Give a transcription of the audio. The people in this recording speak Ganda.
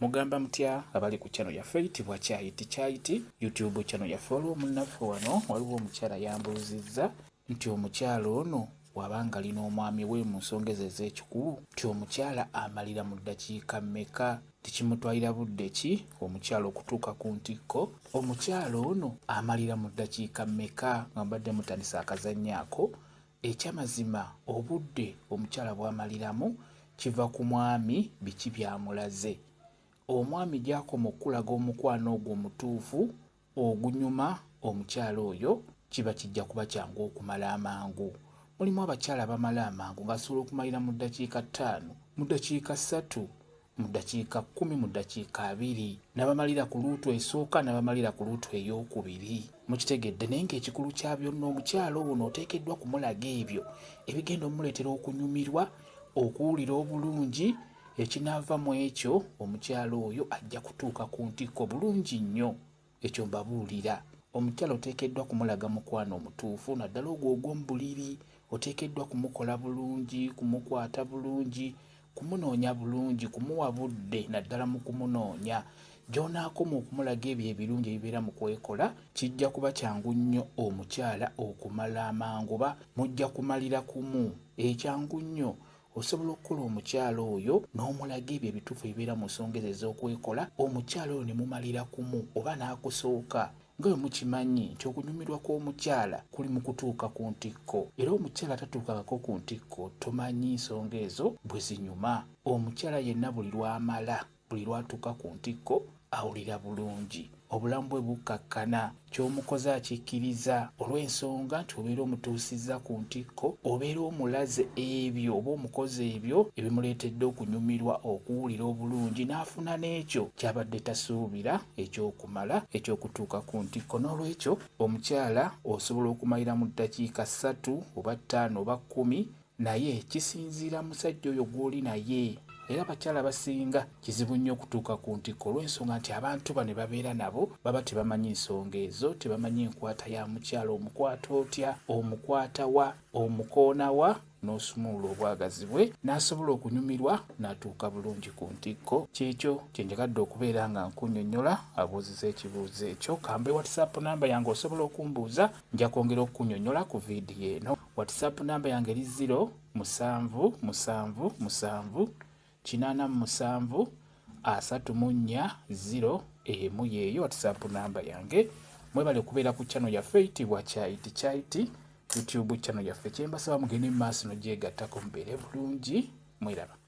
Mugamba mutya abali ku channel yaffe eyitibwa Kyayiti YouTube channel yaffe. Olwo munnaffe wano waliwo omukyala yambuuzizza nti omukyala ono wabanga alina omwami we mu nsonga ze ez'ekikulu nti omukyala amalira mu ddakiika mmeka, tikimutwalira budde ki omukyala okutuuka ku ntikko. Omukyala ono amalira mu ddakiika mmeka nga mbadde mutandisa akazannyo ako. Ekyamazima obudde omukyala bw'amaliramu kiva ku mwami biki byamulaze. Omwami gy'akoma okulaga omukwano ogwo omutuufu ogunyuma omukyala oyo kiba kijja kuba kyangu okumala amangu. Mulimu abakyala bamala amangu ng'asobola okumalira mu ddakiika 5, mu ddakiika 3, mu ddakiika 10, mu ddakiika 2, n'abamalira ku luutu esooka n'abamalira ku luutu eyookubiri. Mukitegedde naye ng'ekikulu kya byonna omukyala ono oteekeddwa kumulaga ebyo ebigenda omuleetera okunyumirwa, okuwulira obulungi. Ekinaava mu ekyo omukyala oyo ajja kutuuka ku ntikko bulungi nnyo. Ekyo mbabuulira. Omukyala oteekeddwa kumulaga mukwano omutuufu naddala ogwo ogw'omu buliri. Oteekeddwa kumukola bulungi, kumukwata bulungi, kumunoonya bulungi, kumuwa budde naddala mu kumunoonya. Gy'onaakoma okumulaga ebyo ebirungi ebibeera mu kwekola kijja kuba kyangu nnyo omukyala okumala amangu, ba mujja kumalira kumu. Ekyangu nnyo osobola okukola omukyala oyo n'omulaga ebyo ebituufu ebibeera mu nsonga ze ez'okwekola, omukyala oyo ne mumalira kumu oba n'akusooka. Nga bwe mukimanyi nti okunyumirwa kw'omukyala kuli mu kutuuka ku ntikko, era omukyala atatuukako ku ntikko tomanyi nsonga ezo bwe zinyuma. Omukyala yenna buli lw'amala, buli lwatuuka ku ntikko awulira bulungi, obulamu bwe bukkakkana, ky'omukoze akikkiriza olw'ensonga nti obeera omutuusizza ku ntikko, obeera omulaze ebyo oba omukoze ebyo ebimuleetedde okunyumirwa, okuwulira obulungi, n'afuna n'ekyo ky'abadde tasuubira eky'okumala, eky'okutuuka ku ntikko. N'olwekyo omukyala osobola okumalira mu ddakiika 3 oba 5 oba 10, naye kisinziira musajja oyo gw'oli naye. Era abakyala abasinga kizibu nnyo okutuuka ku ntikko olw'ensonga nti abantu bano babeera nabo baba tebamanyi nsonga ezo, tebamanyi enkwata ya mukyala, omukwata otya, omukwata wa, omukoona wa, n'osumuula obwagazi bwe, n'asobola okunyumirwa n'atuuka bulungi ku ntikko. Kyekyo kye njagadde okubeera nga nkunnyonnyola abuuziza ekibuuzo ekyo. Kambe WhatsApp namba yange osobola okumbuuza, nja kwongera okukunnyonnyola ku viidiyo eno. WhatsApp namba yange eri 07777 87 34 0 yeeyo WhatsApp namba yange. Mwebale okubeera ku channel yaffe eyitibwa Kyayiti YouTube channel yaffe. Kyembasaba mugende mu maaso n'ogyegattako mubeere bulungi. Mweraba.